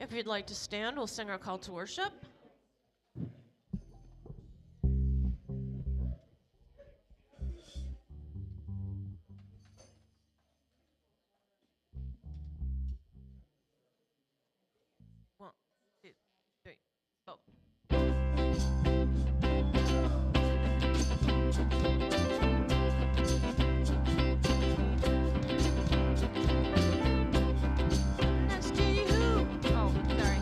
If you'd like to stand, we'll sing our call to worship. One, two, three, go. Next to you. Oh, sorry.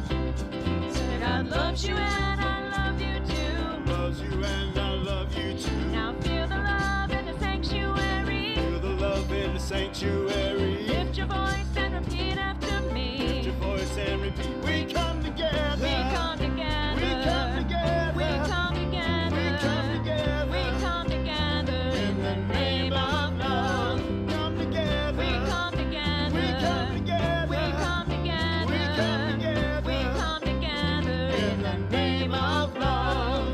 Said God loves you and I love you too. Loves you and I love you too. Now feel the love in the sanctuary. Feel the love in the sanctuary. Lift your voice and repeat after me. Lift your voice and repeat. We come together. We come together. We come together. We come together. We come together. We come together In the name of love. Come together. We come together. We come together. We come together. We come together. We come together In the name of love.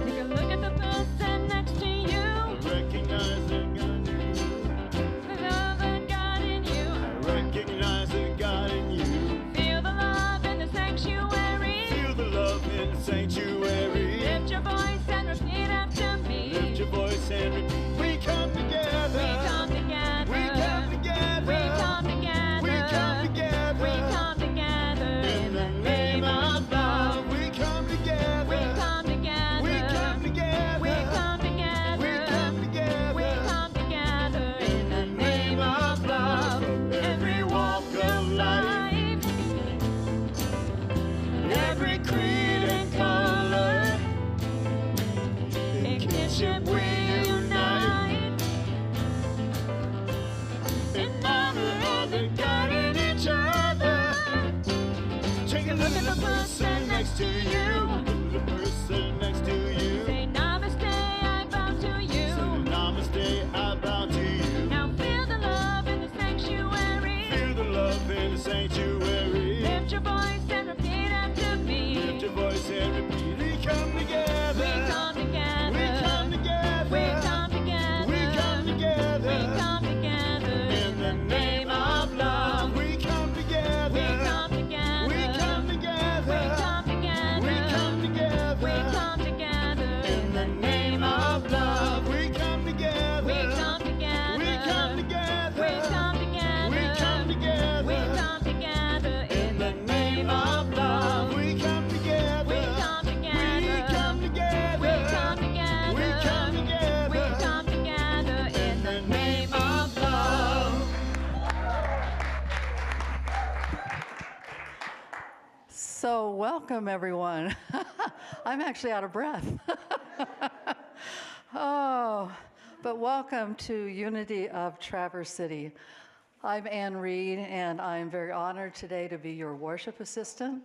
Take a look at the person next to you. Recognize the God in you. The love of God in you. Recognize the God in you. Feel the love in the sanctuary. Feel the love in the sanctuary. Lift your voice and repeat after me. Lift your voice and repeat. We come together. We come together. We come together. We come together. We come together. We come together In the name of love. We come together. We come together. We come together. We come together. We come together. We come together In the name of love. From every walk of life, every creed and color, in kinship we unite. in honor of the God in each other. Take a look at the person next to you. Look at the person next to you. Say namaste, I bow to Say you. namaste, I bow to you. Now feel the love in the sanctuary. Feel the love in the sanctuary. Lift your voice and repeat after me. Lift your voice and repeat. We come together. We come together. We come together. We come together. We come together. We come together In the name of love. We come together. We come together. We come together. We come together. We come together. We come together In the name of love. We come together. We come together. We come together. We come together. We come together. We come together In the name of love. We come together. We come together. We come together. We come together. We come together. We come together In the name of love. So welcome, everyone. I'm actually out of breath. Oh, but welcome to Unity of Traverse City. I'm Ann Reed, and I'm very honored today to be your worship assistant.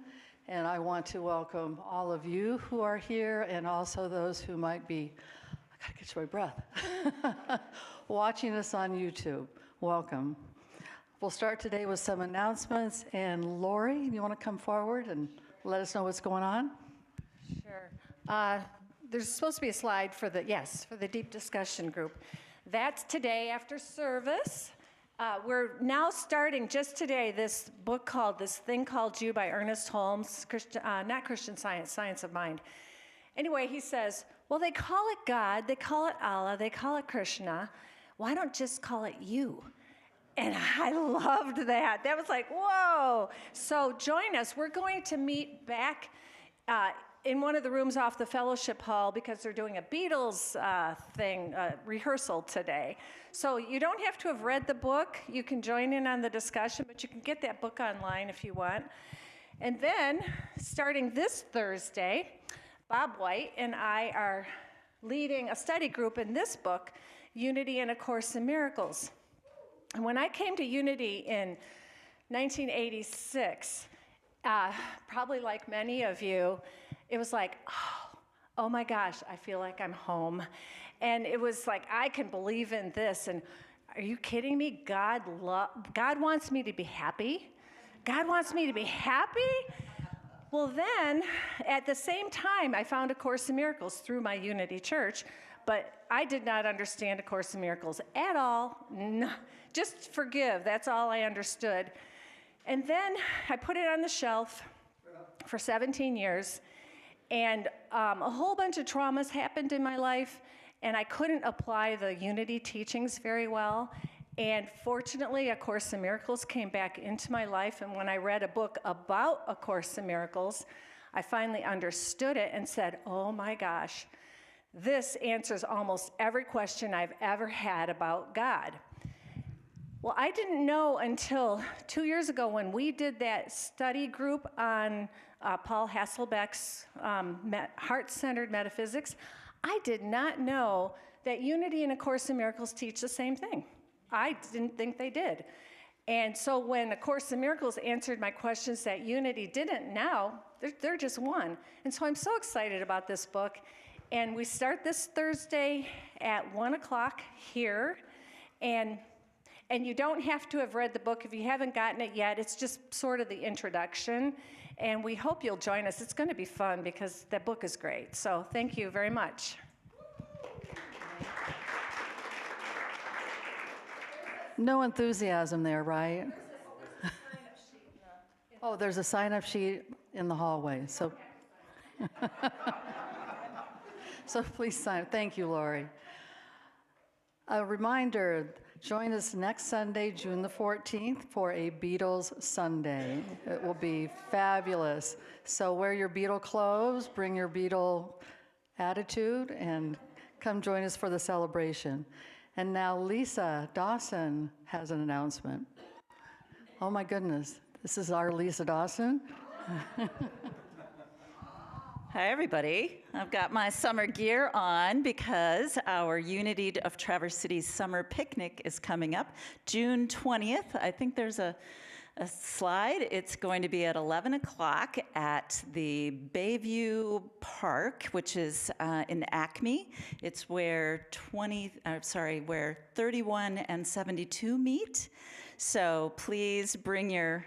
And I want to welcome all of you who are here and also those who might be, I gotta get to my breath, watching us on YouTube. Welcome. We'll start today with some announcements. And Lori, you want to come forward and let us know what's going on? Sure. There's supposed to be a slide for the deep discussion group. That's today after service. We're now starting just today this thing called You by Ernest Holmes, not Christian Science, Science of Mind. Anyway, he says, well, they call it God, they call it Allah, they call it Krishna. Why don't just call it you? And I loved that. That was like, whoa. So join us. We're going to meet back in one of the rooms off the fellowship hall because they're doing a Beatles rehearsal today. So you don't have to have read the book. You can join in on the discussion, but you can get that book online if you want. And then, starting this Thursday, Bob White and I are leading a study group in this book, Unity and A Course in Miracles. And when I came to Unity in 1986, probably like many of you, it was like, oh my gosh, I feel like I'm home. And it was like, I can believe in this. And are you kidding me? God wants me to be happy. God wants me to be happy? Well, then, at the same time, I found A Course in Miracles through my Unity Church, but I did not understand A Course in Miracles at all. No, just forgive, that's all I understood. And then I put it on the shelf for 17 years, and a whole bunch of traumas happened in my life, and I couldn't apply the Unity teachings very well. And fortunately, A Course in Miracles came back into my life, and when I read a book about A Course in Miracles, I finally understood it and said, oh my gosh, this answers almost every question I've ever had about God. Well, I didn't know until 2 years ago when we did that study group on Paul Hasselbeck's heart-centered metaphysics. I did not know that Unity and A Course in Miracles teach the same thing. I didn't think they did. And so when A Course in Miracles answered my questions that Unity didn't, now they're just one. And so I'm so excited about this book. And we start this Thursday at 1 o'clock here. And you don't have to have read the book if you haven't gotten it yet. It's just sort of the introduction. And we hope you'll join us. It's going to be fun because the book is great. So thank you very much. No enthusiasm there, right? Oh, there's a sign-up sheet in the hallway, so. So please sign. Thank you, Lori. A reminder, join us next Sunday, June the 14th, for a Beatles Sunday. It will be fabulous. So wear your Beatle clothes, bring your Beatle attitude, and come join us for the celebration. And now Lisa Dawson has an announcement. Oh my goodness, this is our Lisa Dawson. Hi, everybody. I've got my summer gear on because our Unity of Traverse City's summer picnic is coming up June 20th. I think there's a slide. It's going to be at 11 o'clock at the Bayview Park, which is in Acme. It's where 31 and 72 meet. So please bring your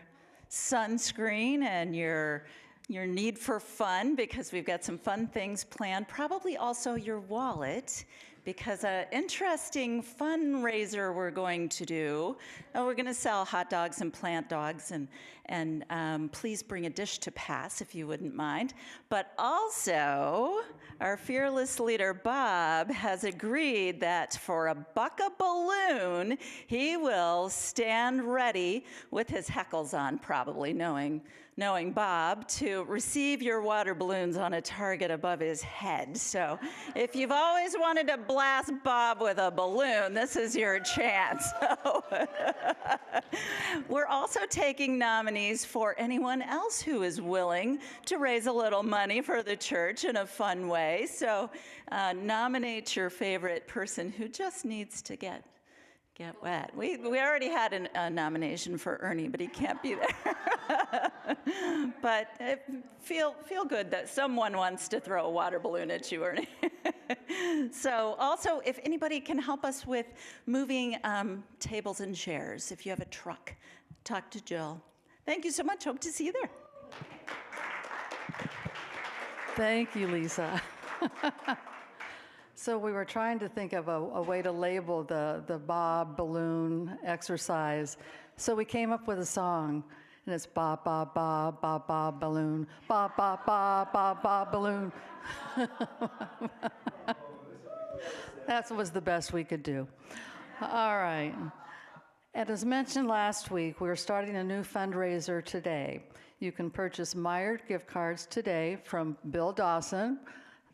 sunscreen and your need for fun, because we've got some fun things planned. Probably also your wallet, because an interesting fundraiser we're going to do. We're going to sell hot dogs and plant dogs, and please bring a dish to pass if you wouldn't mind. But also, our fearless leader, Bob, has agreed that for $1 a balloon, he will stand ready with his heckles on, probably knowing Bob, to receive your water balloons on a target above his head. So if you've always wanted to blast Bob with a balloon, this is your chance. We're also taking nominees for anyone else who is willing to raise a little money for the church in a fun way. So nominate your favorite person who just needs to get wet. We already had a nomination for Ernie, but he can't be there. But feel good that someone wants to throw a water balloon at you, Ernie. So also, if anybody can help us with moving tables and chairs, if you have a truck, talk to Jill. Thank you so much. Hope to see you there. Thank you, Lisa. So we were trying to think of a way to label the Bob balloon exercise. So we came up with a song, and it's Bob, Bob, Bob, Bob, Bob, balloon, Bob, Bob, Bob, Bob, Bob, balloon. That was the best we could do. All right. And as mentioned last week, we're starting a new fundraiser today. You can purchase Meijer gift cards today from Bill Dawson.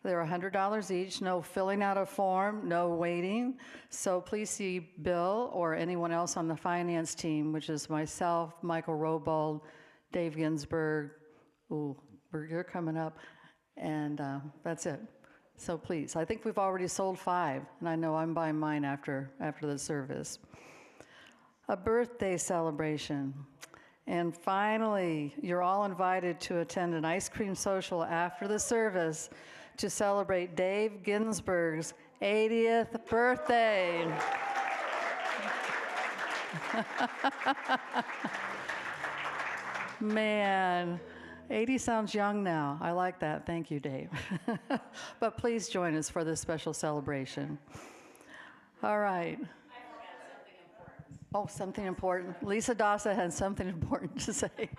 They're $100 each, no filling out a form, no waiting. So please see Bill or anyone else on the finance team, which is myself, Michael Robold, Dave Ginsburg. Ooh, you're coming up. And that's it. So please, I think we've already sold 5, and I know I'm buying mine after the service. A birthday celebration. And finally, you're all invited to attend an ice cream social after the service to celebrate Dave Ginsburg's 80th birthday. Man, 80 sounds young now. I like that. Thank you, Dave. But please join us for this special celebration. All right. Oh, something important. Lisa Dasa has something important to say.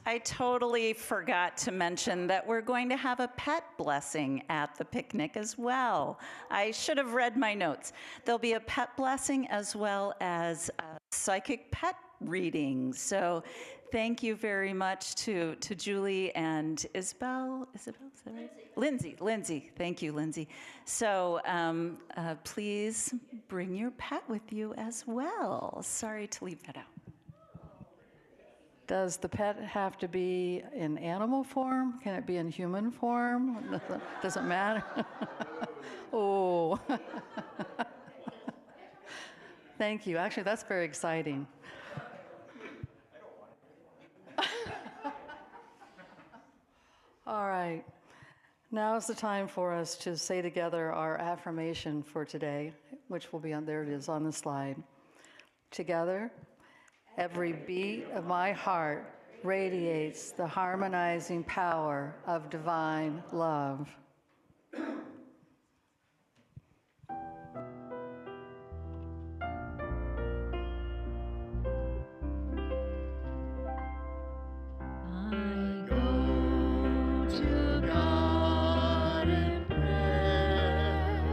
I totally forgot to mention that we're going to have a pet blessing at the picnic as well. I should have read my notes. There'll be a pet blessing as well as a psychic pet reading. So thank you very much to Julie and Isabel, is that right? Lindsay, thank you, Lindsay. So please bring your pet with you as well. Sorry to leave that out. Does the pet have to be in animal form? Can it be in human form? Doesn't matter. Oh. Thank you. Actually, that's very exciting. All right. Now is the time for us to say together our affirmation for today, which will be on, there it is on the slide. Together, every beat of my heart radiates the harmonizing power of divine love. I go to God in prayer.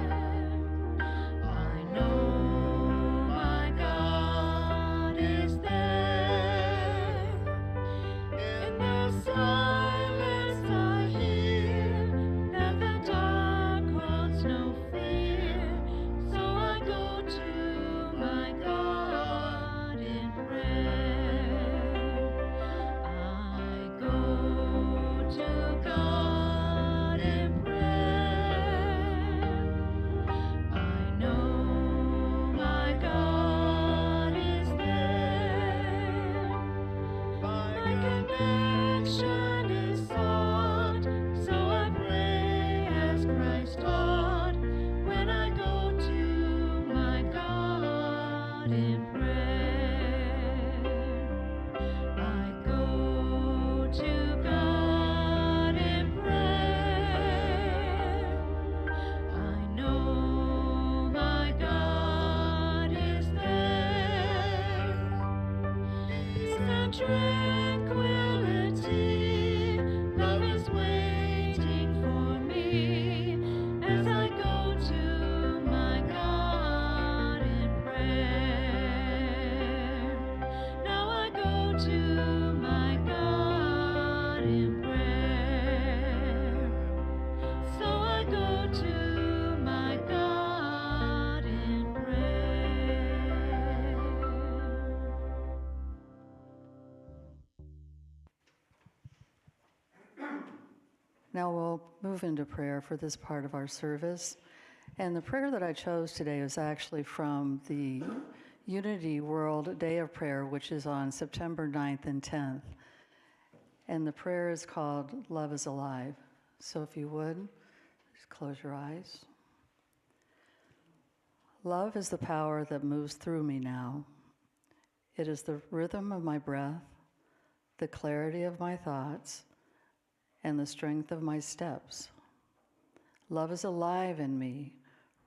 I know my God is there. In the silence I hear that the dark holds no fear. So I go to my God in prayer. I go to God in prayer. I know my God is there. My connection is sought, so I pray as Christ taught. When I go to my God in prayer, I go to God in prayer. I know my God is there. Peace and tranquility, love is waiting for me as I go to my God in prayer. Now I go to my God in prayer. So I go to my God in prayer. Now we'll move into prayer for this part of our service. And the prayer that I chose today is actually from the Unity World Day of Prayer, which is on September 9th and 10th. And the prayer is called Love is Alive. So if you would, just close your eyes. Love is the power that moves through me now. It is the rhythm of my breath, the clarity of my thoughts, and the strength of my steps. Love is alive in me,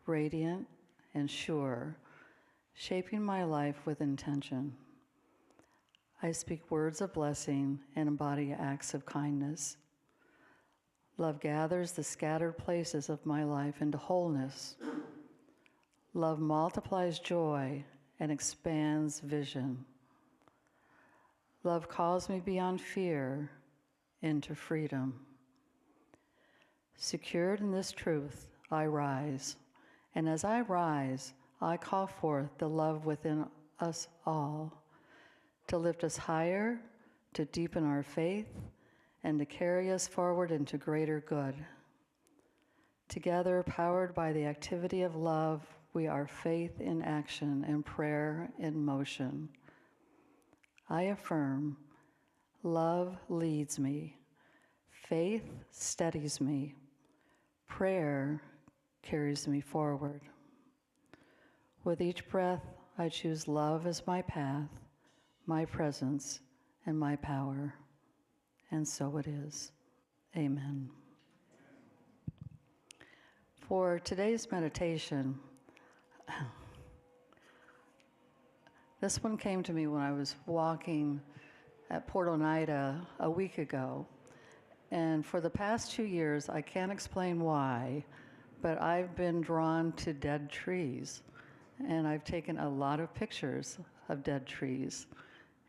radiant and sure, shaping my life with intention. I speak words of blessing and embody acts of kindness. Love gathers the scattered places of my life into wholeness. Love multiplies joy and expands vision. Love calls me beyond fear into freedom. Secured in this truth, I rise. And as I rise, I call forth the love within us all to lift us higher, to deepen our faith, and to carry us forward into greater good. Together, powered by the activity of love, we are faith in action and prayer in motion. I affirm, love leads me, faith steadies me, prayer carries me forward. With each breath, I choose love as my path, my presence, and my power. and so it is. Amen. For today's meditation, this one came to me when I was walking at Port Oneida a week ago. And for the past 2 years, I can't explain why, but I've been drawn to dead trees. And I've taken a lot of pictures of dead trees.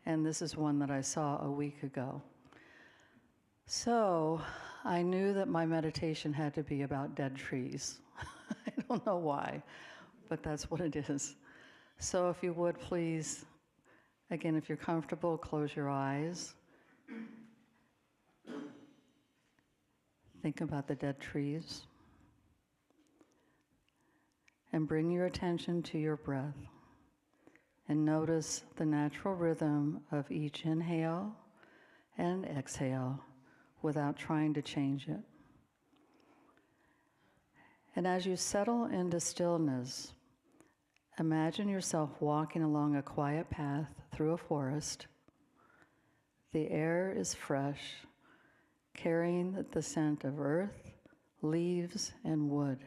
And this is one that I saw a week ago. So I knew that my meditation had to be about dead trees. I don't know why, but that's what it is. So if you would please, again, if you're comfortable, close your eyes. Think about the dead trees. And bring your attention to your breath. And notice the natural rhythm of each inhale and exhale without trying to change it. And as you settle into stillness, imagine yourself walking along a quiet path through a forest. The air is fresh, carrying the scent of earth, leaves, and wood.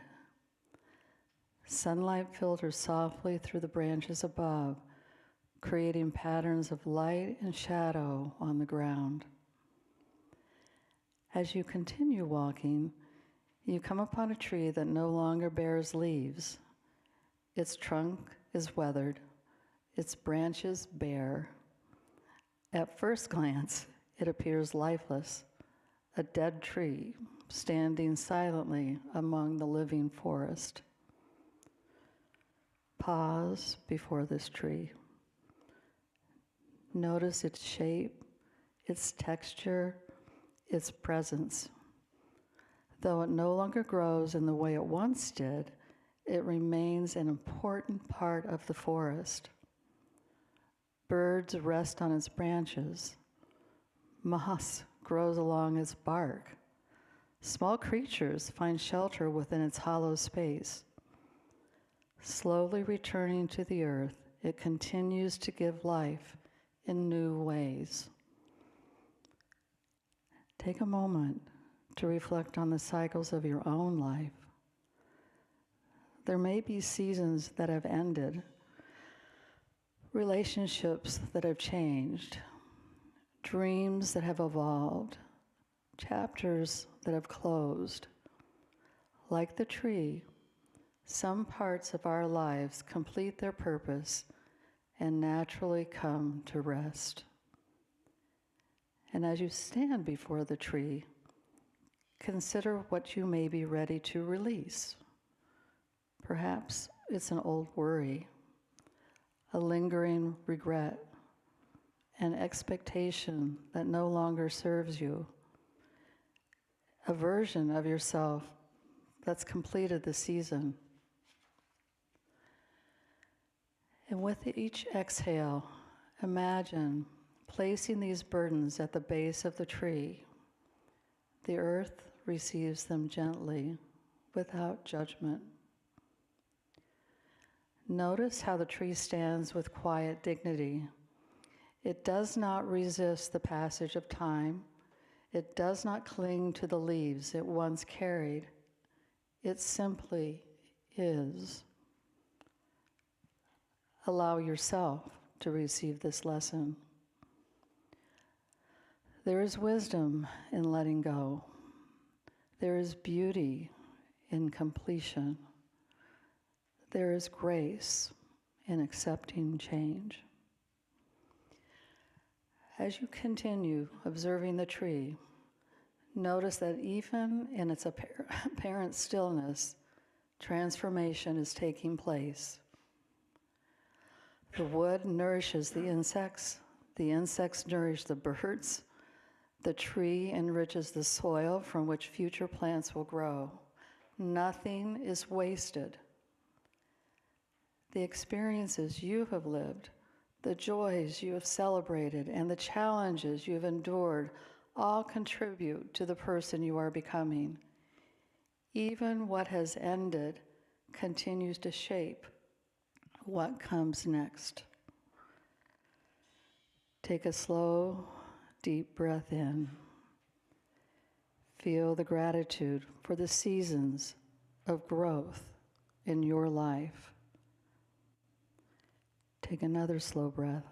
Sunlight filters softly through the branches above, creating patterns of light and shadow on the ground. As you continue walking, you come upon a tree that no longer bears leaves. Its trunk is weathered, its branches bare. At first glance, it appears lifeless, a dead tree standing silently among the living forest. Pause before this tree. Notice its shape, its texture, its presence. Though it no longer grows in the way it once did, it remains an important part of the forest. Birds rest on its branches. Moss grows along its bark. Small creatures find shelter within its hollow space. Slowly returning to the earth, it continues to give life in new ways. Take a moment to reflect on the cycles of your own life. There may be seasons that have ended, relationships that have changed, dreams that have evolved, chapters that have closed. Like the tree, some parts of our lives complete their purpose and naturally come to rest. And as you stand before the tree, consider what you may be ready to release. Perhaps it's an old worry, a lingering regret, an expectation that no longer serves you, a version of yourself that's completed the season. And with each exhale, imagine placing these burdens at the base of the tree. The earth receives them gently, without judgment. Notice how the tree stands with quiet dignity. It does not resist the passage of time. It does not cling to the leaves it once carried. It simply is. Allow yourself to receive this lesson. There is wisdom in letting go. There is beauty in completion. There is grace in accepting change. As you continue observing the tree, notice that even in its apparent stillness, transformation is taking place. The wood nourishes the insects nourish the birds, the tree enriches the soil from which future plants will grow. Nothing is wasted. The experiences you have lived, the joys you have celebrated, and the challenges you have endured all contribute to the person you are becoming. Even what has ended continues to shape what comes next. Take a slow, deep breath in Feel the gratitude for the seasons of growth in your life. Take another slow breath.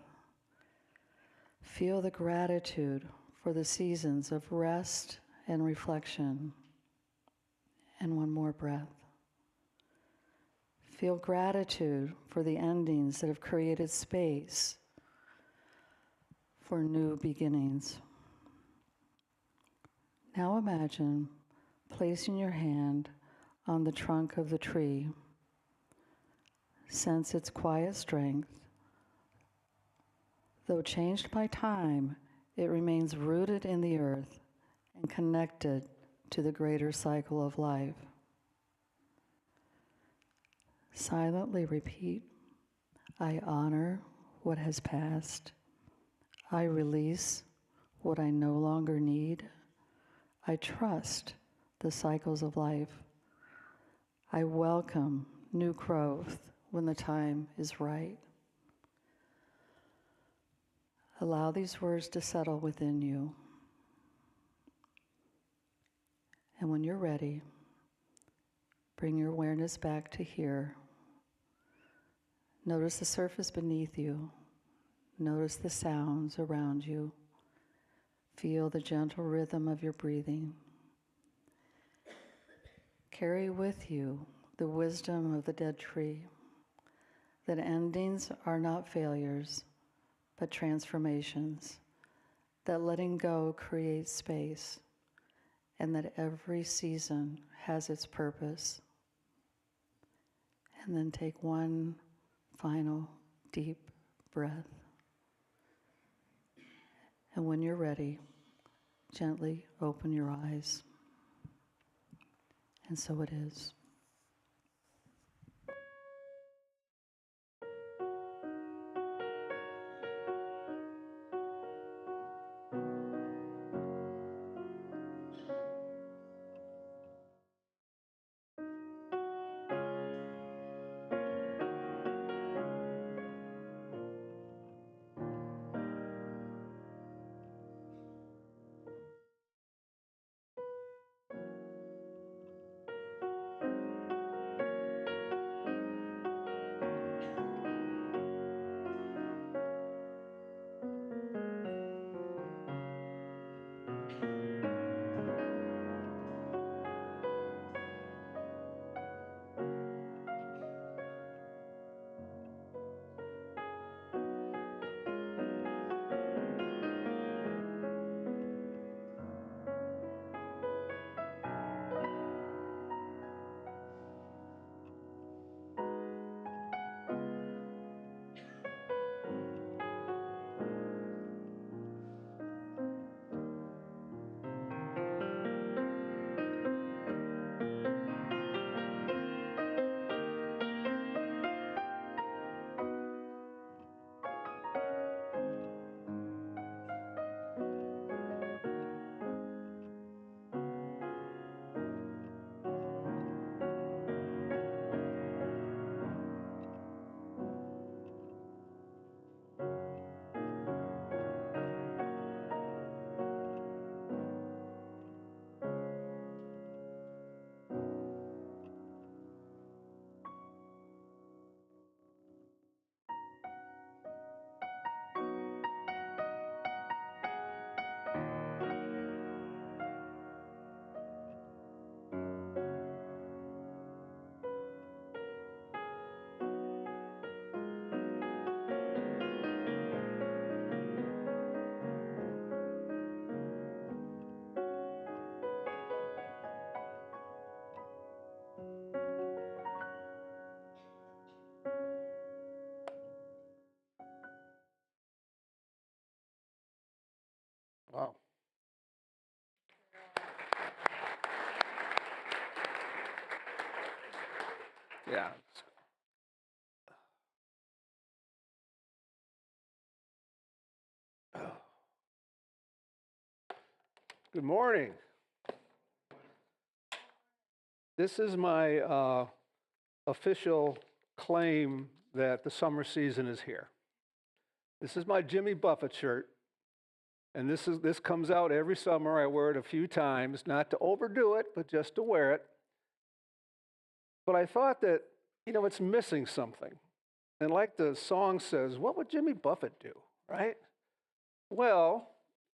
Feel the gratitude for the seasons of rest and reflection. And one more breath. Feel gratitude for the endings that have created space for new beginnings. Now imagine placing your hand on the trunk of the tree. Sense its quiet strength. Though changed by time, it remains rooted in the earth and connected to the greater cycle of life. Silently repeat, I honor what has passed. I release what I no longer need. I trust the cycles of life. I welcome new growth when the time is right. Allow these words to settle within you. And when you're ready, bring your awareness back to here. Notice the surface beneath you. Notice the sounds around you. Feel the gentle rhythm of your breathing. Carry with you the wisdom of the dead tree, that endings are not failures, but transformations, that letting go creates space, and that every season has its purpose. And then take one final deep breath. And when you're ready, gently open your eyes. And so it is. Wow. Yeah. Good morning. This is my official claim that the summer season is here. This is my Jimmy Buffett shirt. And this comes out every summer. I wear it a few times, not to overdo it, but just to wear it. But I thought that, it's missing something. And like the song says, what would Jimmy Buffett do, right? Well,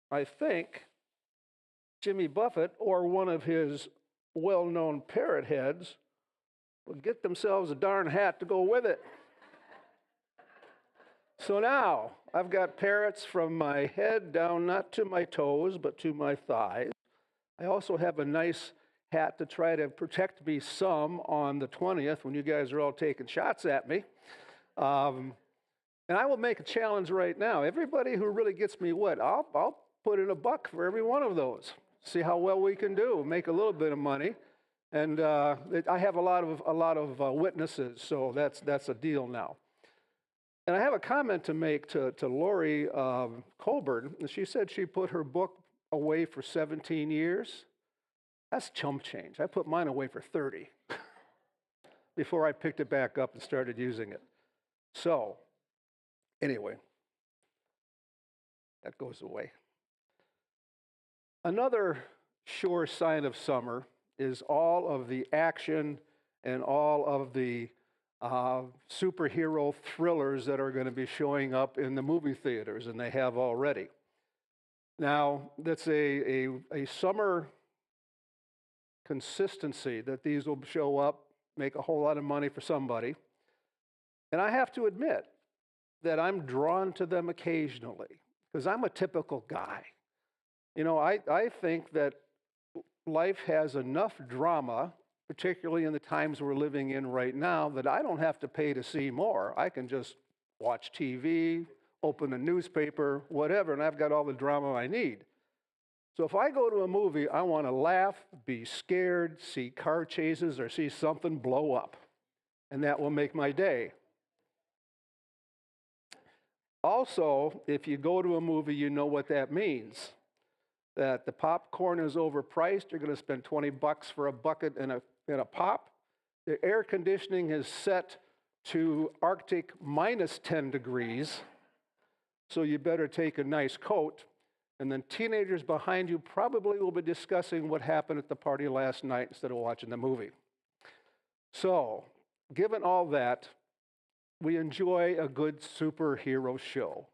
I think Jimmy Buffett or one of his well-known parrot heads would get themselves a darn hat to go with it. So now I've got parrots from my head down, not to my toes, but to my thighs. I also have a nice hat to try to protect me some on the 20th when you guys are all taking shots at me. And I will make a challenge right now. Everybody who really gets me wet, I'll put in $1 for every one of those. See how well we can do. Make a little bit of money. And I have a lot of witnesses, so that's a deal now. And I have a comment to make to Lori Colburn. She said she put her book away for 17 years. That's chump change. I put mine away for 30 before I picked it back up and started using it. So, anyway, that goes away. Another sure sign of summer is all of the action and all of the superhero thrillers that are going to be showing up in the movie theaters, and they have already. Now, that's a summer consistency that these will show up, make a whole lot of money for somebody. And I have to admit that I'm drawn to them occasionally because I'm a typical guy. I think that life has enough drama, particularly in the times we're living in right now, that I don't have to pay to see more. I can just watch TV, open a newspaper, whatever, and I've got all the drama I need. So if I go to a movie, I want to laugh, be scared, see car chases, or see something blow up. And that will make my day. Also, if you go to a movie, you know what that means. That the popcorn is overpriced. You're going to spend $20 for a bucket and a pop. The air conditioning is set to Arctic minus 10 degrees, so you better take a nice coat. And then teenagers behind you probably will be discussing what happened at the party last night instead of watching the movie. So, given all that, we enjoy a good superhero show.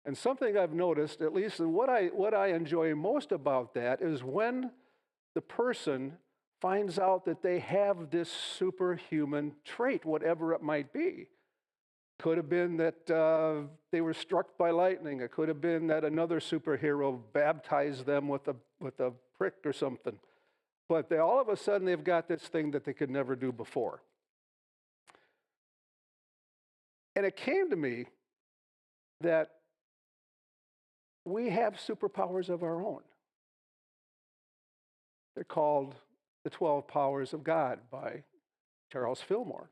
And something I've noticed, at least what I enjoy most about that, is when the person finds out that they have this superhuman trait, whatever it might be. Could have been that they were struck by lightning. It could have been that another superhero baptized them with a prick or something. But all of a sudden, they've got this thing that they could never do before. And it came to me that we have superpowers of our own. They're called The 12 Powers of God by Charles Fillmore.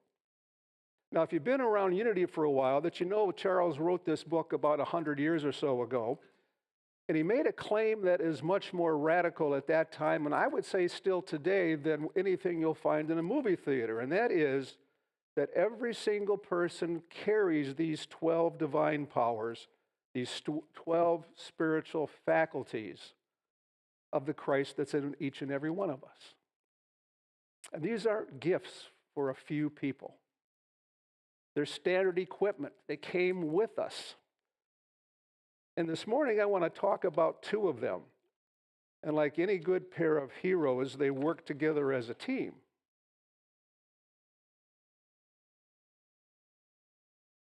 Now, if you've been around Unity for a while, that you know Charles wrote this book about 100 years or so ago, and he made a claim that is much more radical at that time, and I would say still today, than anything you'll find in a movie theater, and that is that every single person carries these 12 divine powers, these 12 spiritual faculties of the Christ that's in each and every one of us. And these aren't gifts for a few people. They're standard equipment. They came with us. And this morning I want to talk about two of them. And like any good pair of heroes, they work together as a team.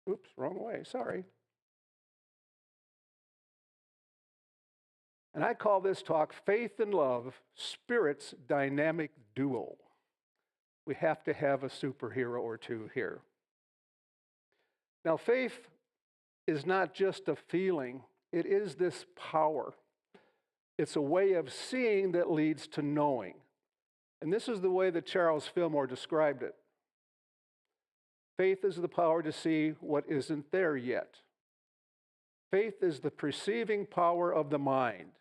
Oops, wrong way, sorry. And I call this talk Faith and Love, Spirit's Dynamic Duo. We have to have a superhero or two here. Now, faith is not just a feeling, it is this power. It's a way of seeing that leads to knowing. And this is the way that Charles Fillmore described it. Faith is the power to see what isn't there yet. Faith is the perceiving power of the mind.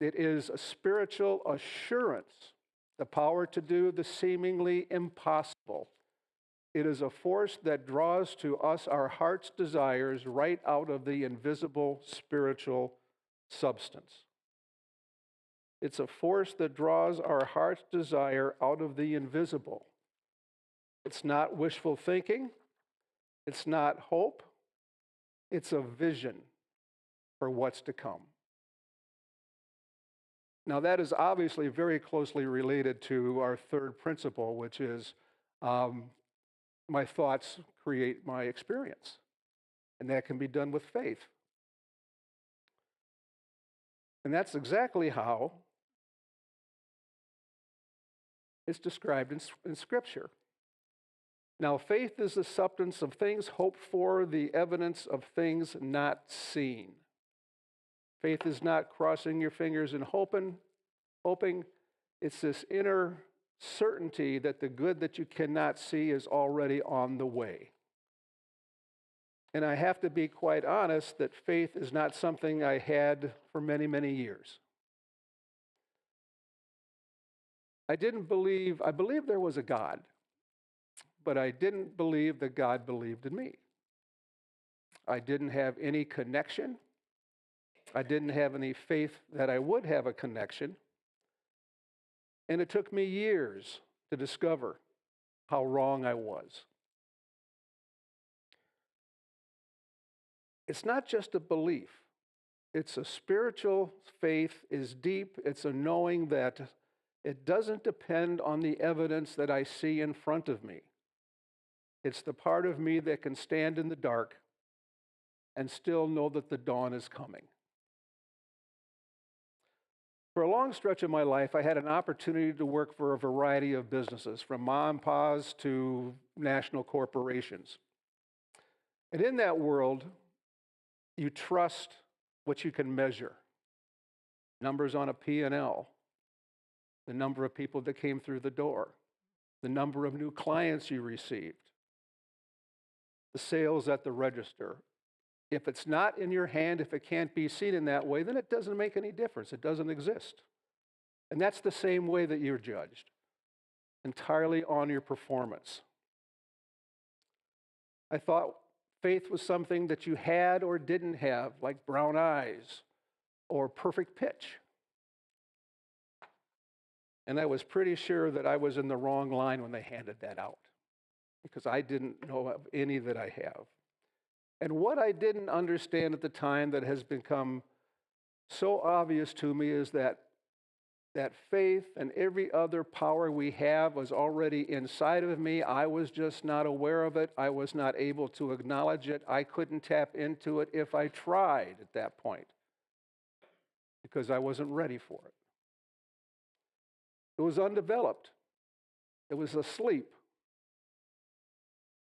It is a spiritual assurance, the power to do the seemingly impossible. It is a force that draws to us our heart's desires right out of the invisible spiritual substance. It's a force that draws our heart's desire out of the invisible. It's not wishful thinking. It's not hope. It's a vision for what's to come. Now, that is obviously very closely related to our third principle, which is my thoughts create my experience. And that can be done with faith. And that's exactly how it's described in Scripture. Now, faith is the substance of things hoped for, the evidence of things not seen. Faith is not crossing your fingers and hoping. It's this inner certainty that the good that you cannot see is already on the way. And I have to be quite honest that faith is not something I had for many, many years. I believed there was a God, but I didn't believe that God believed in me. I didn't have any connection. I didn't have any faith that I would have a connection. And it took me years to discover how wrong I was. It's not just a belief. It's a spiritual faith, is deep. It's a knowing that it doesn't depend on the evidence that I see in front of me. It's the part of me that can stand in the dark and still know that the dawn is coming. For a long stretch of my life, I had an opportunity to work for a variety of businesses, from mom and pa's to national corporations. And in that world, you trust what you can measure. Numbers on a P&L, the number of people that came through the door, the number of new clients you received, the sales at the register. If it's not in your hand, if it can't be seen in that way, then it doesn't make any difference. It doesn't exist. And that's the same way that you're judged, entirely on your performance. I thought faith was something that you had or didn't have, like brown eyes or perfect pitch. And I was pretty sure that I was in the wrong line when they handed that out, because I didn't know of any that I have. And what I didn't understand at the time that has become so obvious to me is that faith and every other power we have was already inside of me. I was just not aware of it. I was not able to acknowledge it. I couldn't tap into it if I tried at that point, because I wasn't ready for it. It was undeveloped. It was asleep.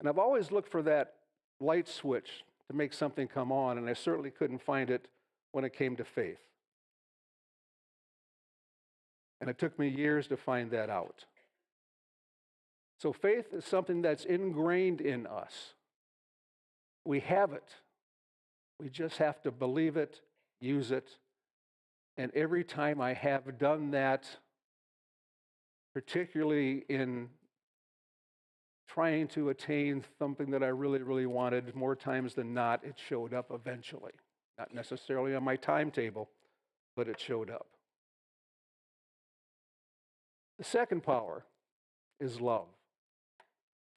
And I've always looked for that light switch to make something come on, and I certainly couldn't find it when it came to faith. And it took me years to find that out. So faith is something that's ingrained in us. We have it. We just have to believe it, use it. And every time I have done that, particularly in trying to attain something that I really, really wanted, more times than not, it showed up eventually. Not necessarily on my timetable, but it showed up. The second power is love.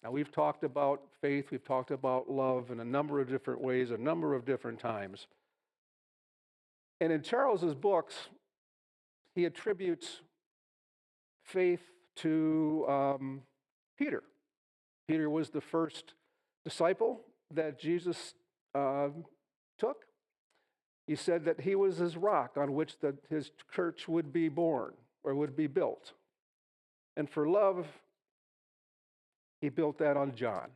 Now, we've talked about faith, we've talked about love in a number of different ways, a number of different times. And in Charles's books, he attributes faith to Peter. Peter was the first disciple that Jesus took. He said that he was his rock on which his church would be born or would be built. And for love, he built that on John.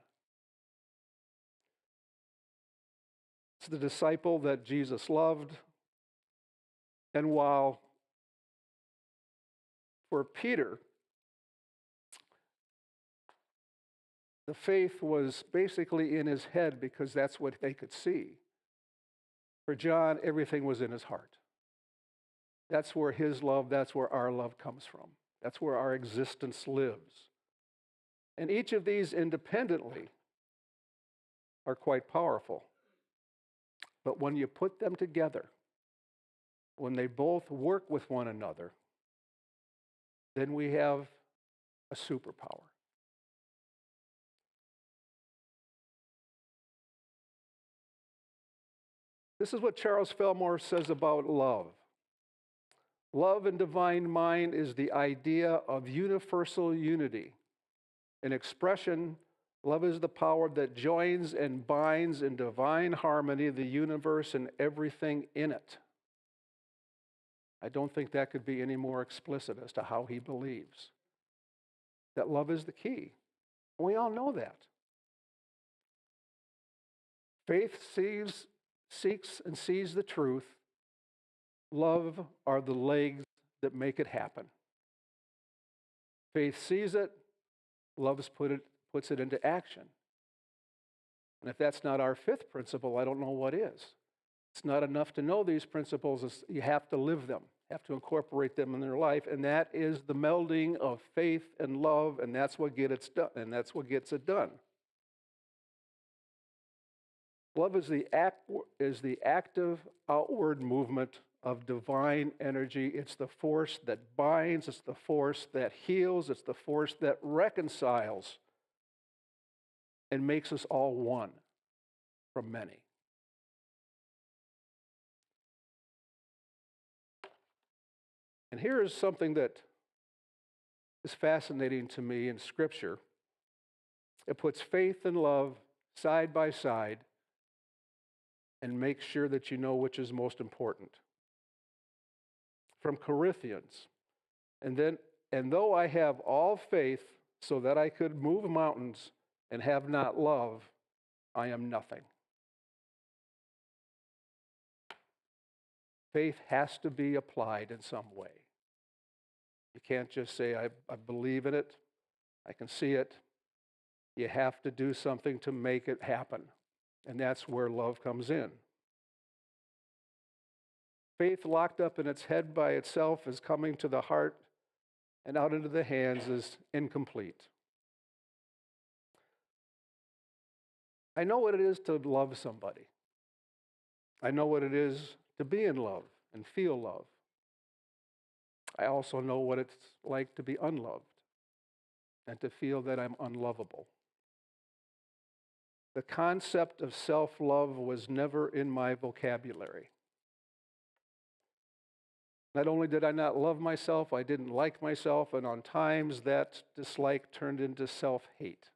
It's the disciple that Jesus loved. And while for Peter, the faith was basically in his head because that's what they could see. For John, everything was in his heart. That's where his love, that's where our love comes from. That's where our existence lives. And each of these independently are quite powerful. But when you put them together, when they both work with one another, then we have a superpower. This is what Charles Fillmore says about love. Love in divine mind is the idea of universal unity. In expression, love is the power that joins and binds in divine harmony the universe and everything in it. I don't think that could be any more explicit as to how he believes that love is the key. We all know that. Faith seeks and sees the truth. Love are the legs that make it happen. Faith sees it. Love puts it into action. And if that's not our fifth principle, I don't know what is. It's not enough to know these principles. You have to live them, have to incorporate them in their life, and that is the melding of faith and love, and that's what gets it done. Love is the active outward movement of divine energy. It's the force that binds, it's the force that heals, it's the force that reconciles and makes us all one from many. And here is something that is fascinating to me in Scripture. It puts faith and love side by side and makes sure that you know which is most important. From Corinthians, and though I have all faith so that I could move mountains and have not love, I am nothing. Faith has to be applied in some way. You can't just say, I believe in it, I can see it. You have to do something to make it happen. And that's where love comes in. Faith locked up in its head by itself is coming to the heart and out into the hands is incomplete. I know what it is to love somebody. I know what it is to be in love and feel love. I also know what it's like to be unloved and to feel that I'm unlovable. The concept of self-love was never in my vocabulary. Not only did I not love myself, I didn't like myself, and on times that dislike turned into self-hate.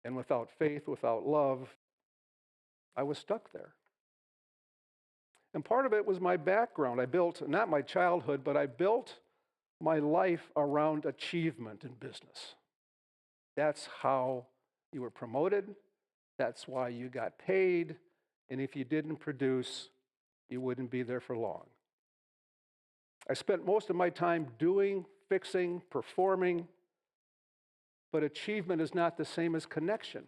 And without faith, without love, I was stuck there. And part of it was my background. I built, not my childhood, but I built my life around achievement in business. That's how you were promoted. That's why you got paid. And if you didn't produce, you wouldn't be there for long. I spent most of my time doing, fixing, performing, but achievement is not the same as connection.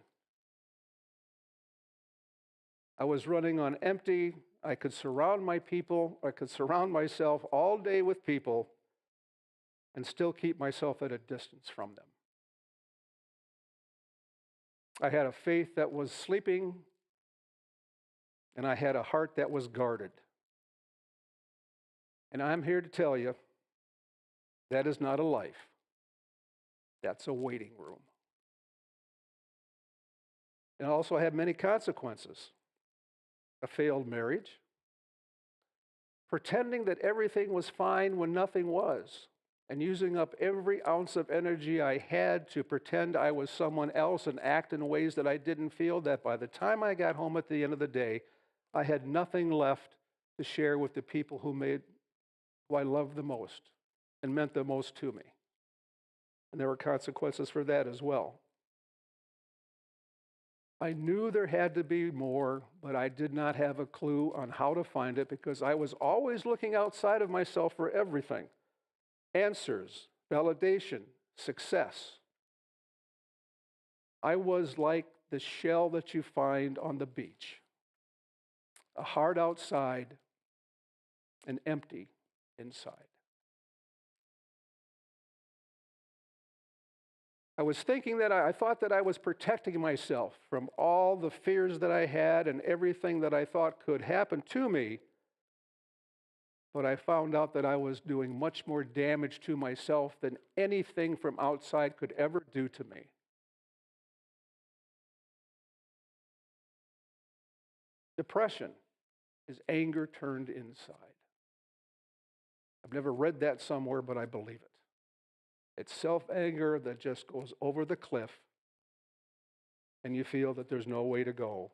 I was running on empty. I could surround myself all day with people and still keep myself at a distance from them. I had a faith that was sleeping, and I had a heart that was guarded. And I'm here to tell you, that is not a life. That's a waiting room. And it also had many consequences. A failed marriage, pretending that everything was fine when nothing was, and using up every ounce of energy I had to pretend I was someone else and act in ways that I didn't feel, that by the time I got home at the end of the day, I had nothing left to share with the people who I loved the most and meant the most to me. And there were consequences for that as well. I knew there had to be more, but I did not have a clue on how to find it because I was always looking outside of myself for everything. Answers, validation, success. I was like the shell that you find on the beach. A heart outside and empty inside. I was thinking that I thought that I was protecting myself from all the fears that I had and everything that I thought could happen to me. But I found out that I was doing much more damage to myself than anything from outside could ever do to me. Depression is anger turned inside. I've never read that somewhere, but I believe it. It's self-anger that just goes over the cliff, and you feel that there's no way to go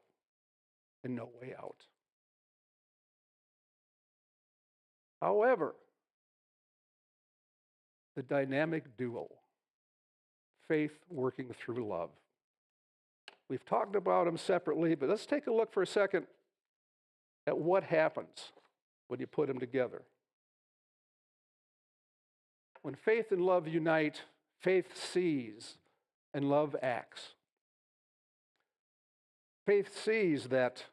and no way out. However, the dynamic duo, faith working through love. We've talked about them separately, but let's take a look for a second at what happens when you put them together. When faith and love unite, faith sees and love acts. Faith sees that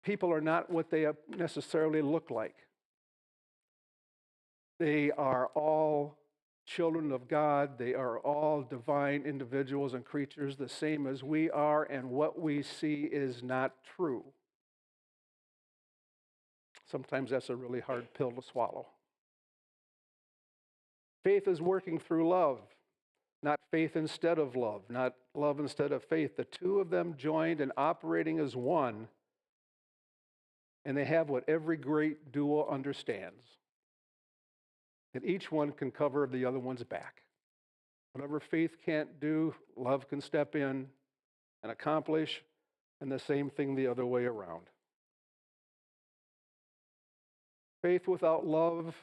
people are not what they necessarily look like. They are all children of God. They are all divine individuals and creatures, the same as we are, and what we see is not true. Sometimes that's a really hard pill to swallow. Faith is working through love, not faith instead of love, not love instead of faith. The two of them joined and operating as one, and they have what every great duo understands, that each one can cover the other one's back. Whatever faith can't do, love can step in and accomplish, and the same thing the other way around. Faith without love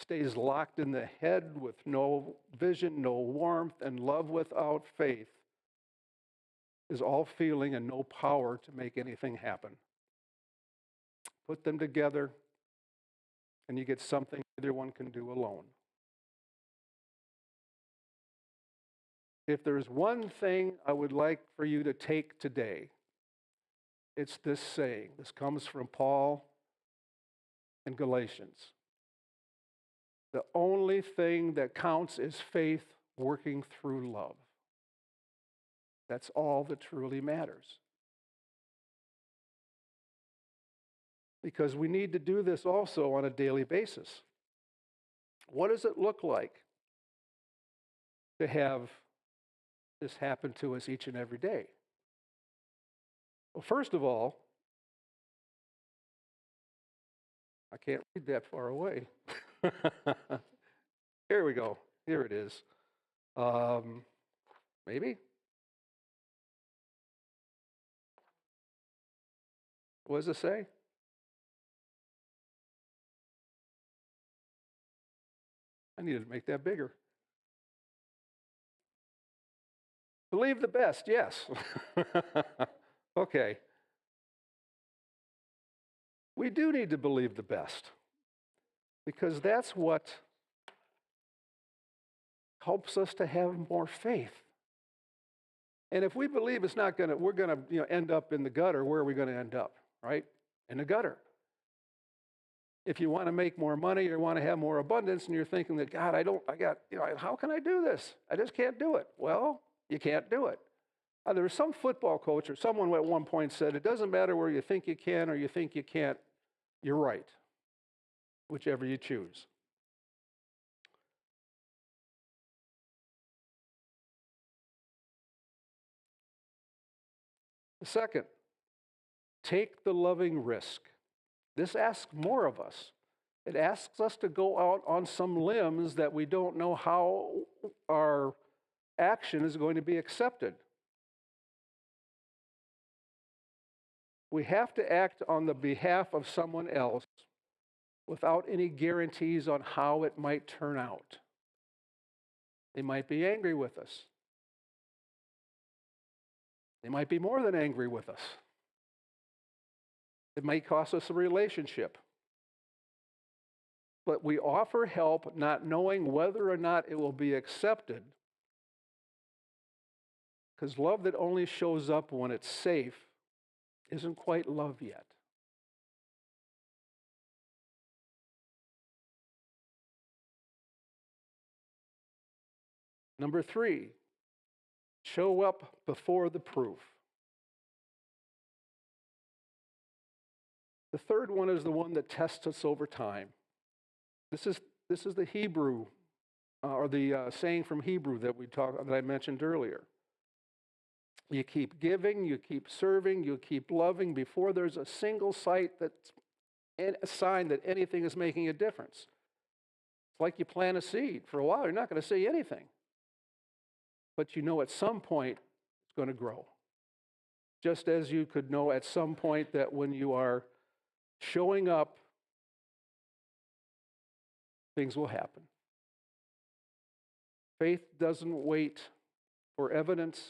stays locked in the head with no vision, no warmth, and love without faith is all feeling and no power to make anything happen. Put them together, and you get something neither one can do alone. If there's one thing I would like for you to take today, it's this saying. This comes from Paul in Galatians. The only thing that counts is faith working through love. That's all that truly matters. Because we need to do this also on a daily basis. What does it look like to have this happen to us each and every day? Well, first of all, I can't read that far away. Here we go. Here it is. Maybe? What does it say? I needed to make that bigger. Believe the best, yes. Okay. We do need to believe the best, because that's what helps us to have more faith. And if we believe it's not going to, we're going to end up in the gutter, where are we going to end up? Right? In the gutter. If you want to make more money or want to have more abundance, and you're thinking that, God, how can I do this? I just can't do it. Well, you can't do it. There was some football coach or someone at one point said, it doesn't matter where you think you can or you think you can't, you're right, whichever you choose. The second, take the loving risk. This asks more of us. It asks us to go out on some limbs that we don't know how our action is going to be accepted. We have to act on the behalf of someone else without any guarantees on how it might turn out. They might be angry with us. They might be more than angry with us. It might cost us a relationship. But we offer help not knowing whether or not it will be accepted, because love that only shows up when it's safe isn't quite love yet. Number 3, show up before the proof. The third one is the one that tests us over time. This is the Hebrew, or the saying from Hebrew that I mentioned earlier. You keep giving, you keep serving, you keep loving before there's a single sign that anything is making a difference. It's like you plant a seed. For a while, you're not going to see anything. But you know at some point it's going to grow. Just as you could know at some point that when you are showing up, things will happen. Faith doesn't wait for evidence.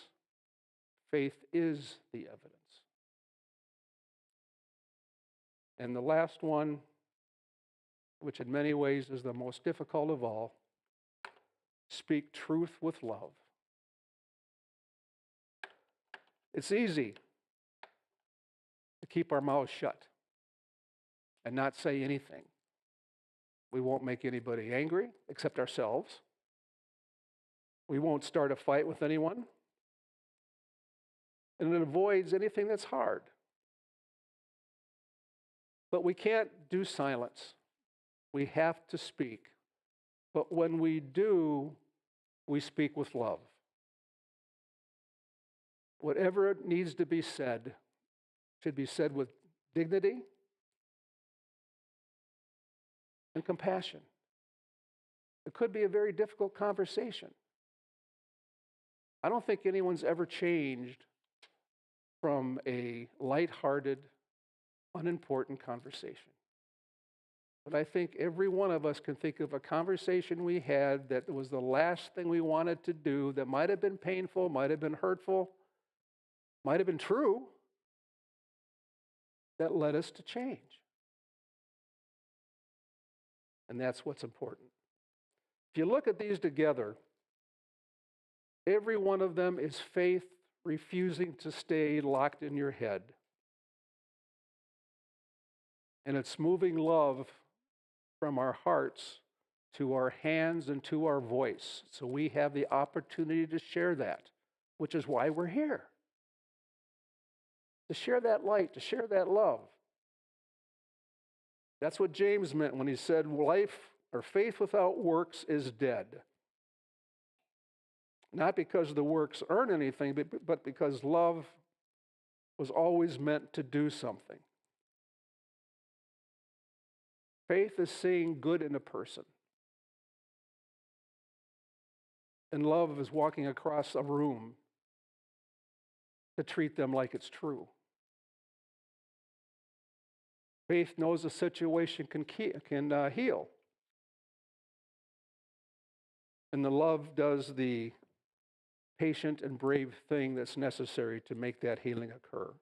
Faith is the evidence. And the last one, which in many ways is the most difficult of all, speak truth with love. It's easy to keep our mouths shut and not say anything. We won't make anybody angry except ourselves. We won't start a fight with anyone. And it avoids anything that's hard. But we can't do silence. We have to speak. But when we do, we speak with love. Whatever needs to be said should be said with dignity and compassion. It could be a very difficult conversation. I don't think anyone's ever changed from a lighthearted, unimportant conversation. But I think every one of us can think of a conversation we had that was the last thing we wanted to do, that might have been painful, might have been hurtful, might have been true, that led us to change. And that's what's important. If you look at these together, every one of them is faith refusing to stay locked in your head. And it's moving love from our hearts to our hands and to our voice. So we have the opportunity to share that, which is why we're here. To share that light, to share that love. That's what James meant when he said life or faith without works is dead. Not because the works earn anything, but because love was always meant to do something. Faith is seeing good in a person. And love is walking across a room to treat them like it's true. Faith knows a situation can heal. And the love does the patient and brave thing that's necessary to make that healing occur.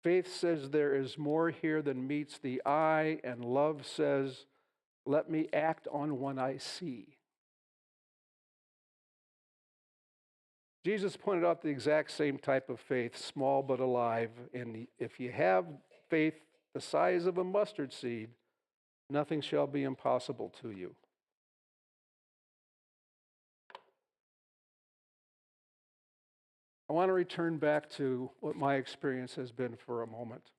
Faith says there is more here than meets the eye, and love says, let me act on what I see. Jesus pointed out the exact same type of faith, small but alive. And if you have faith the size of a mustard seed, nothing shall be impossible to you. I want to return back to what my experience has been for a moment.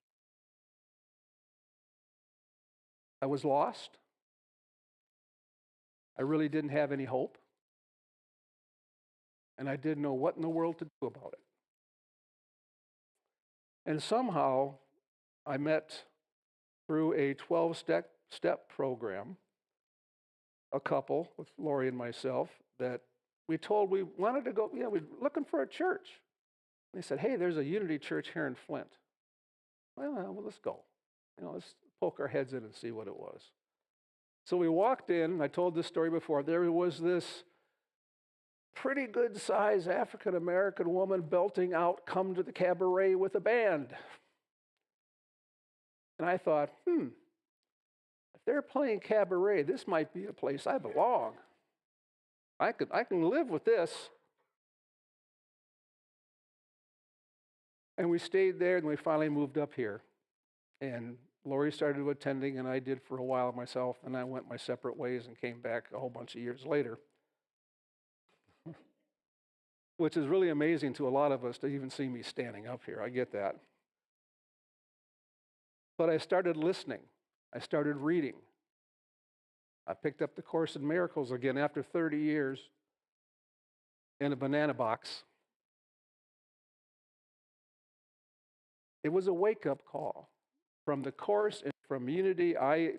I was lost. I really didn't have any hope. And I didn't know what in the world to do about it. And somehow I met, through a 12-step program, a couple, with Lori and myself, that we wanted to go, we're looking for a church. They said, hey, there's a Unity Church here in Flint. Well, let's go. Let's poke our heads in and see what it was. So we walked in, and I told this story before. There was this pretty good-sized African-American woman belting out, "Come to the Cabaret" with a band. And I thought, if they're playing cabaret, this might be a place I belong. I can live with this. And we stayed there, and we finally moved up here. And Lori started attending, and I did for a while myself, and I went my separate ways and came back a whole bunch of years later. Which is really amazing to a lot of us to even see me standing up here. I get that. But I started listening. I started reading. I picked up the Course in Miracles again after 30 years in a banana box. It was a wake-up call. From the Course and from Unity, I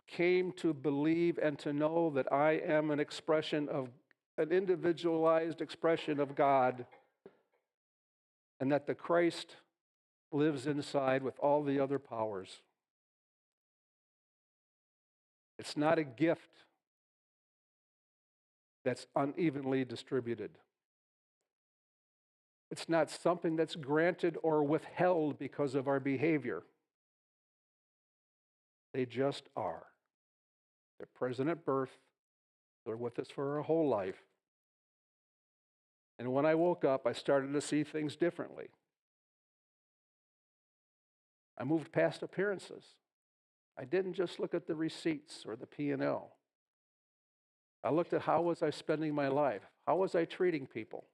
came to believe and to know that I am an expression of, an individualized expression of God, and that the Christ lives inside with all the other powers. It's not a gift that's unevenly distributed. It's not something that's granted or withheld because of our behavior. They just are. They're present at birth. They're with us for our whole life. And when I woke up, I started to see things differently. I moved past appearances. I didn't just look at the receipts or the P&L. I looked at how was I spending my life? How was I treating people?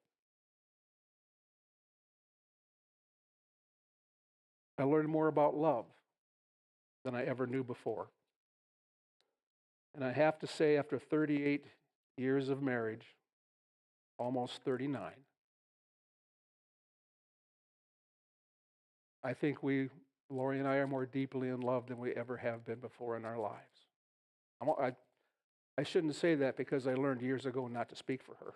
I learned more about love than I ever knew before. And I have to say, after 38 years of marriage, almost 39, I think Lori and I are more deeply in love than we ever have been before in our lives. I shouldn't say that because I learned years ago not to speak for her.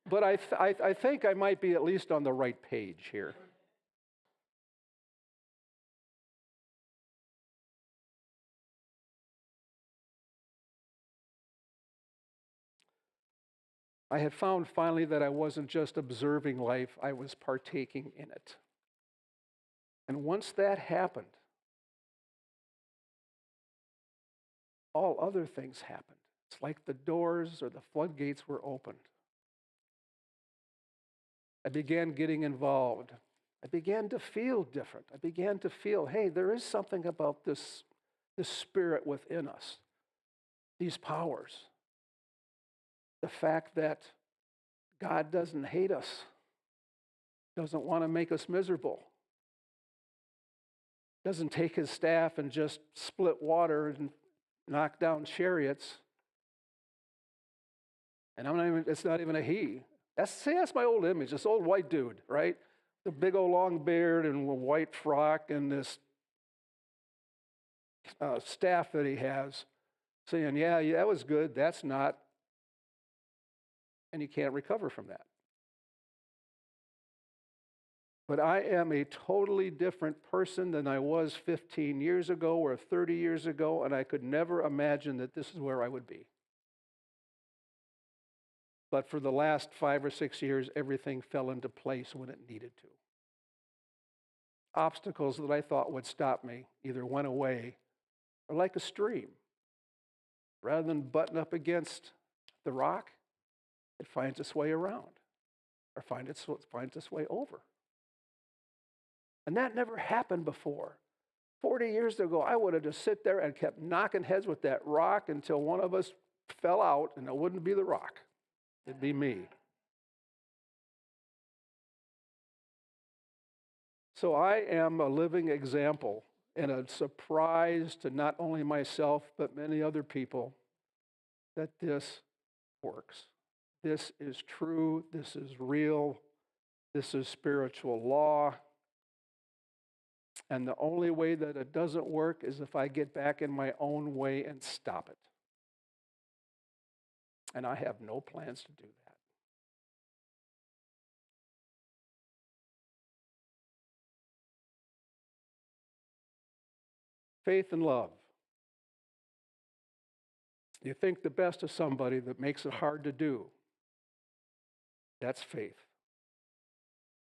But I think I might be at least on the right page here. I had found finally that I wasn't just observing life, I was partaking in it. And once that happened, all other things happened. It's like the doors or the floodgates were opened. I began getting involved. I began to feel different. I began to feel, hey, there is something about this spirit within us, these powers. The fact that God doesn't hate us, doesn't want to make us miserable, doesn't take his staff and just split water and knock down chariots. And it's not even a he. That's my old image, this old white dude, right? The big old long beard and a white frock and this staff that he has, saying, yeah, that was good, that's not. And you can't recover from that. But I am a totally different person than I was 15 years ago or 30 years ago, and I could never imagine that this is where I would be. But for the last 5 or 6 years, everything fell into place when it needed to. Obstacles that I thought would stop me either went away or like a stream. Rather than button up against the rock, it finds its way around or finds its way over. And that never happened before. 40 years ago, I would have just sit there and kept knocking heads with that rock until one of us fell out, and it wouldn't be the rock. It'd be me. So I am a living example and a surprise to not only myself, but many other people that this works. This is true, this is real, this is spiritual law. And the only way that it doesn't work is if I get back in my own way and stop it. And I have no plans to do that. Faith and love. You think the best of somebody that makes it hard to do. That's faith.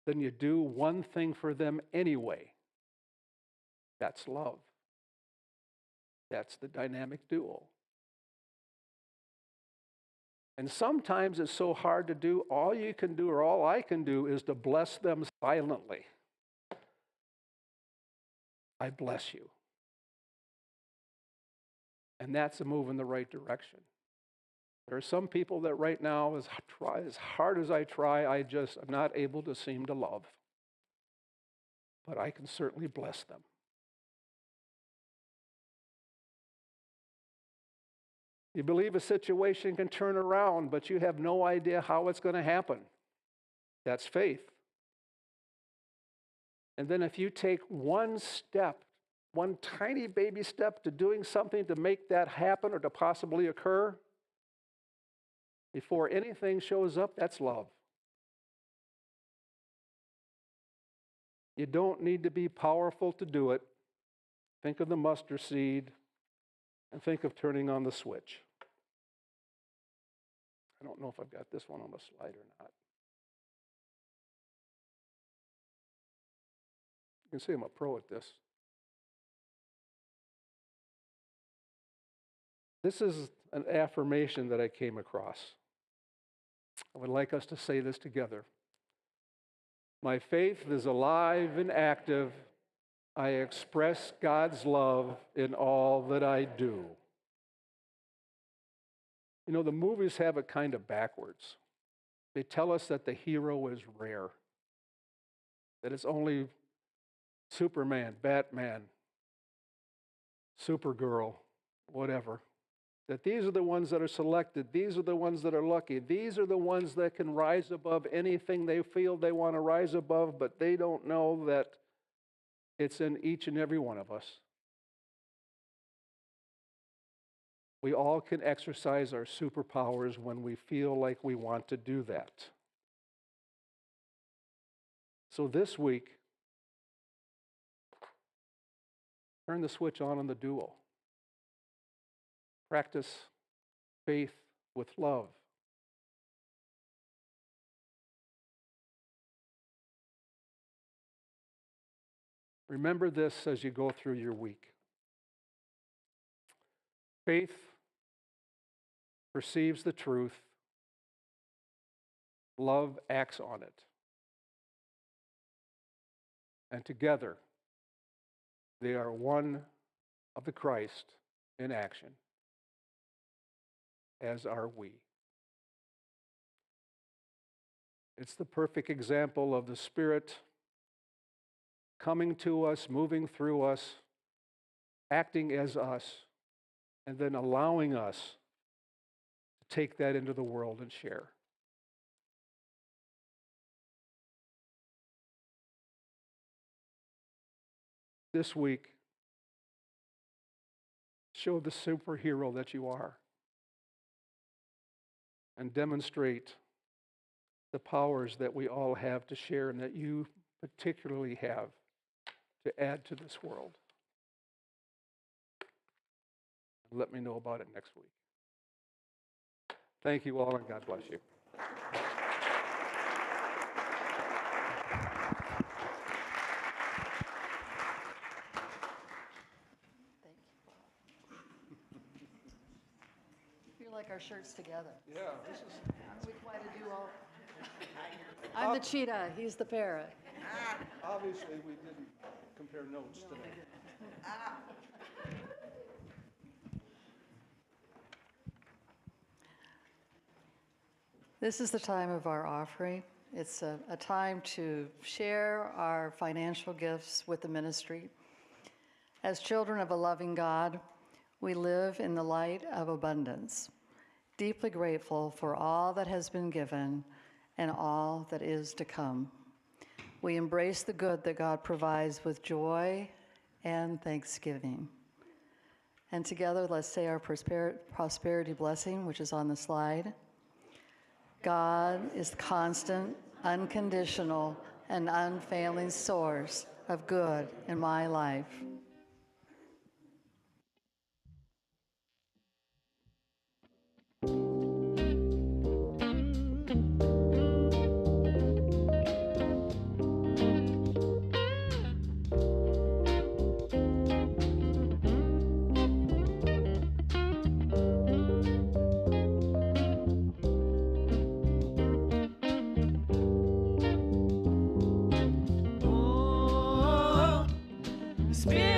Then you do one thing for them anyway. That's love. That's the dynamic duo. And sometimes it's so hard to do, all you can do or all I can do is to bless them silently. I bless you. And that's a move in the right direction. There are some people that right now, as hard as I try, I just am not able to seem to love. But I can certainly bless them. You believe a situation can turn around, but you have no idea how it's going to happen. That's faith. And then if you take one step, one tiny baby step to doing something to make that happen or to possibly occur, before anything shows up, that's love. You don't need to be powerful to do it. Think of the mustard seed and think of turning on the switch. I don't know if I've got this one on the slide or not. You can see I'm a pro at this. This is an affirmation that I came across. I would like us to say this together. My faith is alive and active. I express God's love in all that I do. You know, the movies have it kind of backwards. They tell us that the hero is rare, that it's only Superman, Batman, Supergirl, whatever. That these are the ones that are selected. These are the ones that are lucky. These are the ones that can rise above anything they feel they want to rise above, but they don't know that it's in each and every one of us. We all can exercise our superpowers when we feel like we want to do that. So this week, turn the switch on the duo. Practice faith with love. Remember this as you go through your week. Faith perceives the truth. Love acts on it. And together, they are one of the Christ in action, as are we. It's the perfect example of the Spirit coming to us, moving through us, acting as us, and then allowing us to take that into the world and share. This week, show the superhero that you are and demonstrate the powers that we all have to share and that you particularly have to add to this world. Let me know about it next week. Thank you all, and God bless you. I feel like our shirts together. Yeah, this is. Aren't we quite a duo? I'm the cheetah, he's the parrot. Obviously, we didn't compare notes today. This is the time of our offering. It's a time to share our financial gifts with the ministry. As children of a loving God, we live in the light of abundance, deeply grateful for all that has been given and all that is to come. We embrace the good that God provides with joy and thanksgiving. And together, let's say our prosperity blessing, which is on the slide. God is the constant, unconditional, and unfailing source of good in my life. Spirit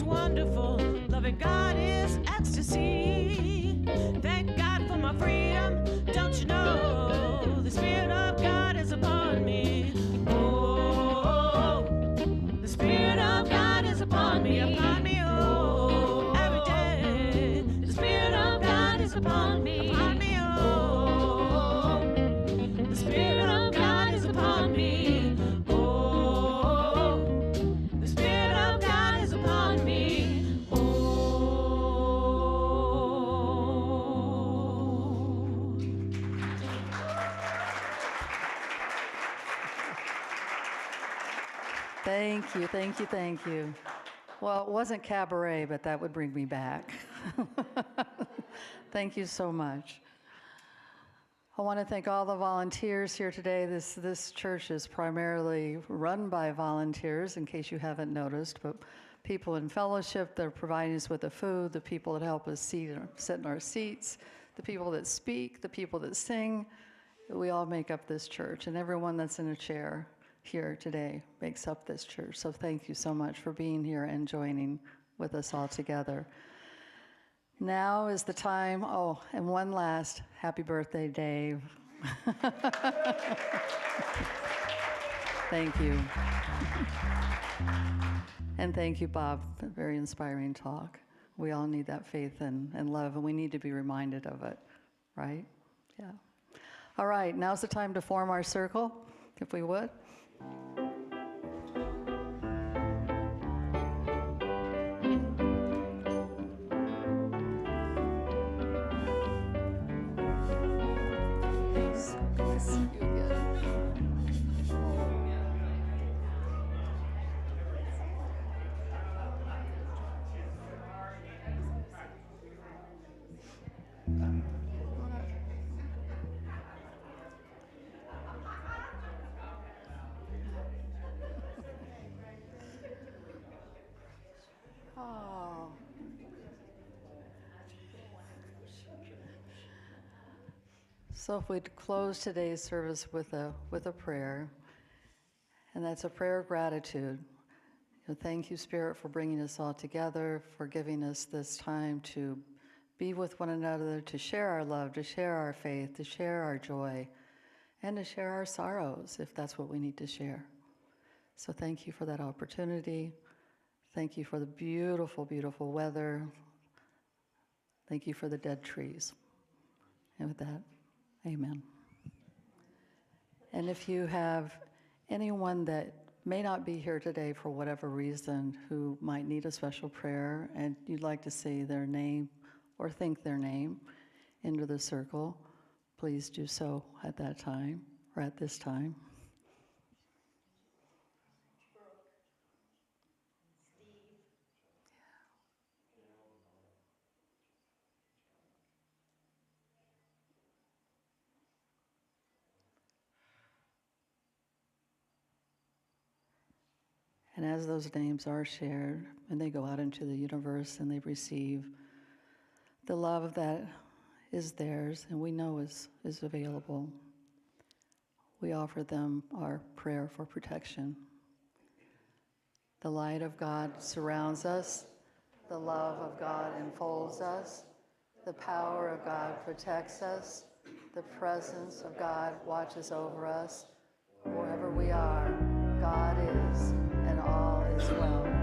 wonderful. Loving God is ecstasy. Thank God for my freedom. Don't you know the Spirit of God is upon me? Oh, the Spirit of God is upon me, upon me. Oh, every day. The Spirit of God is upon me, upon me. Oh, the Spirit of God is upon me. Oh, the Spirit of God is upon me. Oh. Thank you, thank you, thank you. Well, it wasn't cabaret, but that would bring me back. Thank you so much. I want to thank all the volunteers here today. This church is primarily run by volunteers, in case you haven't noticed, but people in fellowship, they're providing us with the food, the people that help us sit in our seats, the people that speak, the people that sing. We all make up this church, and everyone that's in a chair here today makes up this church. So thank you so much for being here and joining with us all together. Now is the time, oh, and one last happy birthday, Dave. Thank you. And thank you, Bob, for a very inspiring talk. We all need that faith and love, and we need to be reminded of it, right? Yeah. All right, now's the time to form our circle, if we would. Thanks. Good to see you again. Oh. So if we'd close today's service with a prayer, and that's a prayer of gratitude. Thank you, Spirit, for bringing us all together, for giving us this time to be with one another, to share our love, to share our faith, to share our joy, and to share our sorrows, if that's what we need to share. So thank you for that opportunity. Thank you for the beautiful, beautiful weather. Thank you for the dead trees. And with that, amen. And if you have anyone that may not be here today for whatever reason, who might need a special prayer, and you'd like to say their name or think their name into the circle, please do so at that time or at this time. And as those names are shared, and they go out into the universe and they receive the love that is theirs and we know is available, we offer them our prayer for protection. The light of God surrounds us. The love of God enfolds us. The power of God protects us. The presence of God watches over us. Wherever we are, God is, and all is well.